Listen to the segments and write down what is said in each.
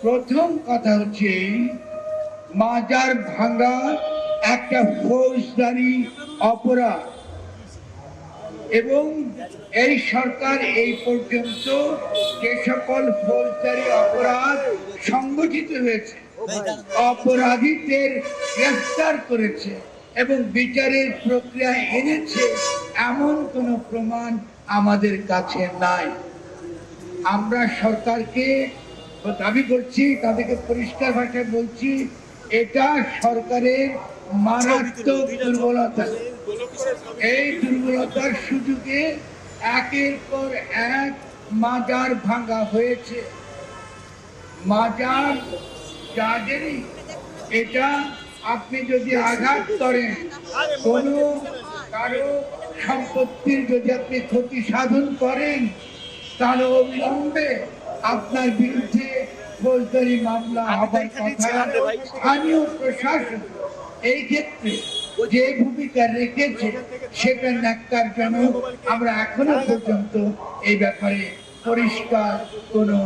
প্রথম কথা হচ্ছে মাজার ভাঙা একটা ফৌজদারি অপরাধ এবং এই সরকার এই পর্যন্ত যে সকল ফৌজদারি অপরাধ সংগঠিত হয়েছে অপরাধীদের গ্রেফতার করেছে এবং বিচারের প্রক্রিয়া এনেছে এমন কোনো প্রমাণ আমাদের কাছে নাই। আমরা সরকারকে দাবি করছি, তাদেরকে পরিষ্কার ভাষায় বলছি, এটা সরকারের মারাত্মক দুর্বলতা। এই দুর্বলতার সুযোগে একের পর এক মাজার ভাঙা হয়েছে। মাজার যাদেরই, এটা আপনি যদি আঘাত করেন, কোনো কারো সম্পত্তির যদি আপনি ক্ষতি সাধন করেন, তাহলে অবিলম্বে আপনার বিরুদ্ধে ফৌজদারি মামলা হবার কথা। স্থানীয় প্রশাসন এই ক্ষেত্রে যে ভূমিকা রেখেছে সেটা ন্যাক্কারজনক। আমরা এখনো পর্যন্ত এই ব্যাপারে পরিষ্কার কোনো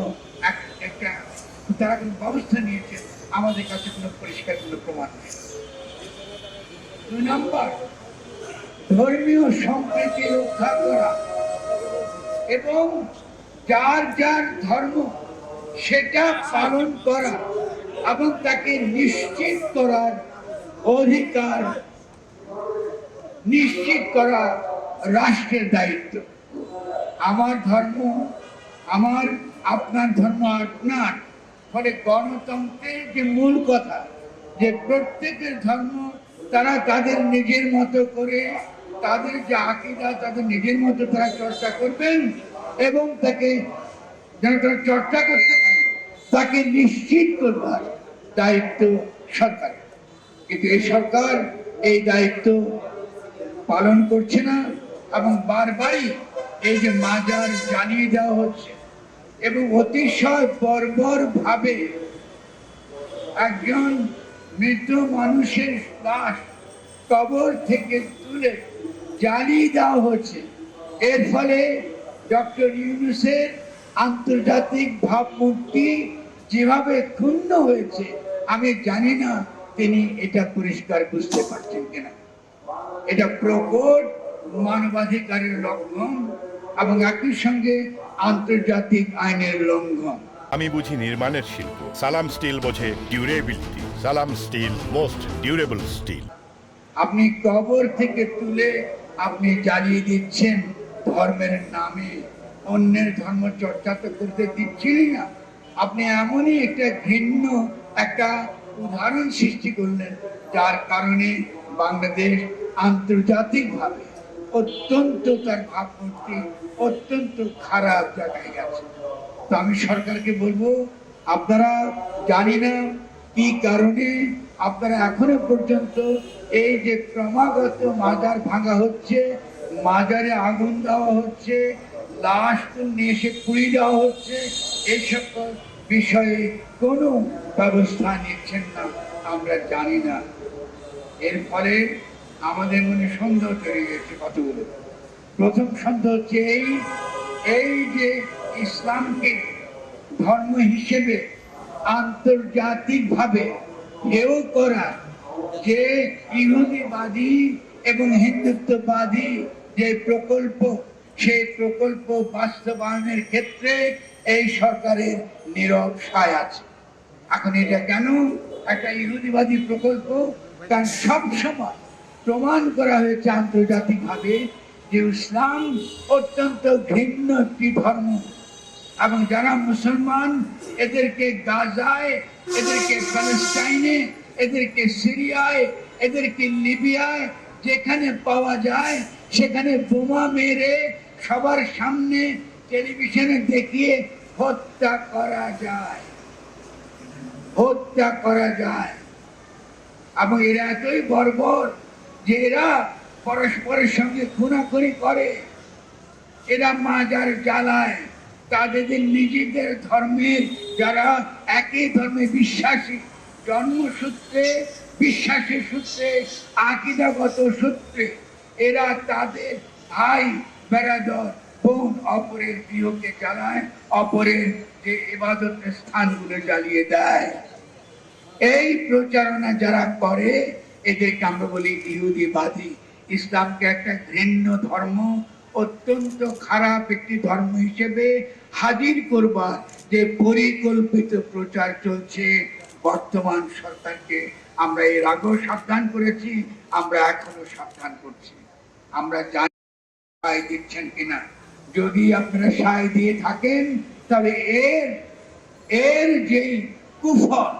একটা তারা কোনো ব্যবস্থা নিয়েছে আমাদের কাছে কোনো পরিষ্কার কোনো প্রমাণ নেই। 2 নম্বর, ধর্মীয় সম্প্রীতি রক্ষা করা এবং যার যার ধর্ম সেটা পালন করা এবং তাকে নিশ্চিত করার অধিকার নিশ্চিত করা রাষ্ট্রের দায়িত্ব। আমার ধর্ম আমার, আপনার ধর্ম আপনার। ফলে গণতন্ত্রের যে মূল কথা, যে প্রত্যেকের ধর্ম তারা তাদের নিজের মতো করে, তাদের যে আকীদা তাদের নিজের মতো তারা চর্চা করবেন এবং তাকে যেন তারা চর্চা করতে পারে তাকে নিশ্চিত করবার দায়িত্ব সরকারের। কিন্তু এই সরকার এই দায়িত্ব পালন করছে না এবং বারবারই এই যে মাজার জ্বালিয়ে দেওয়া হচ্ছে এবং অতিশয় বর্বর ভাবে একজন মৃত মানুষের লাশ কবর থেকে তুলে জ্বালিয়ে দেওয়া হচ্ছে। এর ফলে ডক্টর ইউনূসের আন্তর্জাতিক ভাবমূর্তি যেভাবে ক্ষুণ্ণ হয়েছে, আমি জানি না তিনি এটা পরিষ্কার বুঝতে পারছেন কিনা। এটা প্রকট মানবাধিকারের লঙ্ঘন এবং একই সঙ্গে আন্তর্জাতিক আইনের লঙ্ঘন। আমি বুঝি নির্মাণের শিল্প, সালাম স্টিল বোঝে ডিউরেবিলিটি। সালাম স্টিল, মোস্ট ডিউরেবল স্টিল। আপনি কবর থেকে তুলে আপনি জ্বালিয়ে দিচ্ছেন ধর্মের নামে। অন্যের ধর্ম চর্চা তো করতে দিচ্ছিলেন না। আপনি এমনই একটা ঘৃণ্য একটা উদাহরণ সৃষ্টি করলেন, যার কারণে বাংলাদেশ আন্তর্জাতিকভাবে অত্যন্ত তার ভাবমূর্তি অত্যন্ত খারাপ জায়গায় গেছে। তো আমি সরকারকে বলবো, আপনারা জানি না কি কারণে আপনারা এখনো পর্যন্ত এই যে ক্রমাগত মাজার ভাঙা হচ্ছে, মাজারে আগুন দেওয়া হচ্ছে, লাশ নিয়ে এসে পুড়িয়ে দেওয়া হচ্ছে, এই সকল বিষয়ে কোনো ব্যবস্থা নিচ্ছেন না, আমরা জানি না। এর ফলে আমাদের মনে সন্দেহ তৈরি হয়েছে কতগুলো। প্রথম সন্দেহ হচ্ছে এই যে ইসলামকে ধর্ম হিসেবে আন্তর্জাতিকভাবে হেয় করা, যে ইহুদিবাদী এবং হিন্দুত্ববাদী যে প্রকল্প, সেই প্রকল্প বাস্তবায়নের ক্ষেত্রে এই সরকারের নীরব সায় আছে। এখন এটা কেন একটা ইহুদিবাদী প্রকল্প? কারণ সবসময় প্রমাণ করা হয়েছে আন্তর্জাতিকভাবে যে ইসলাম অত্যন্ত ঘৃণ্য একটি ধর্ম এবং যারা মুসলমান এদেরকে গাজায়, এদেরকে প্যালেস্টাইনে, এদেরকে সিরিয়ায়, এদেরকে লিবিয়ায় যেখানে পাওয়া যায় সেখানে বোমা মেরে সবার সামনে টেলিভিশনে দেখিয়ে হত্যা করা যায়, হত্যা করা যায়। এবং এরা এতই বর্বর যে এরা পরস্পরের সঙ্গে খুনাখুনি করে, এরা মাজার জ্বালায়, তাদের নিজেদের ধর্মের যারা একই ধর্মে বিশ্বাসী, জন্মসূত্রে বিশ্বাসের সূত্রে আকীদাগত সূত্রে এরা তাদের ভাই বেরাদর বোন অপরের গৃহকে জ্বালায়, অপরের যে ইবাদতের স্থানগুলো জ্বালিয়ে দেয়। এই প্রচারণা যারা করে এদেরকে আমরা বলি ইহুদিবাদী। ইসলামকে একটা ঘৃণ্য ধর্ম, অত্যন্ত খারাপ একটি ধর্ম হিসেবে হাজির করবার যে পরিকল্পিত প্রচার চলছে বর্তমান সরকারকে আমরা এর আগেও সাবধান করেছি, আমরা এখনো সাবধান করছি। আমরা জানি সায় দিচ্ছেন কিনা। যদি আপনারা সায় দিয়ে থাকেন তবে এর যেই কুফল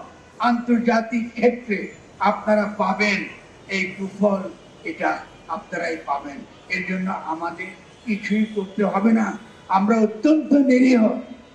আন্তর্জাতিক ক্ষেত্রে আপনারা পাবেন, এই কুফল এটা আপনারাই পাবেন। এর জন্য আমাদের কিছুই করতে হবে না। আমরা অত্যন্ত নিরীহ,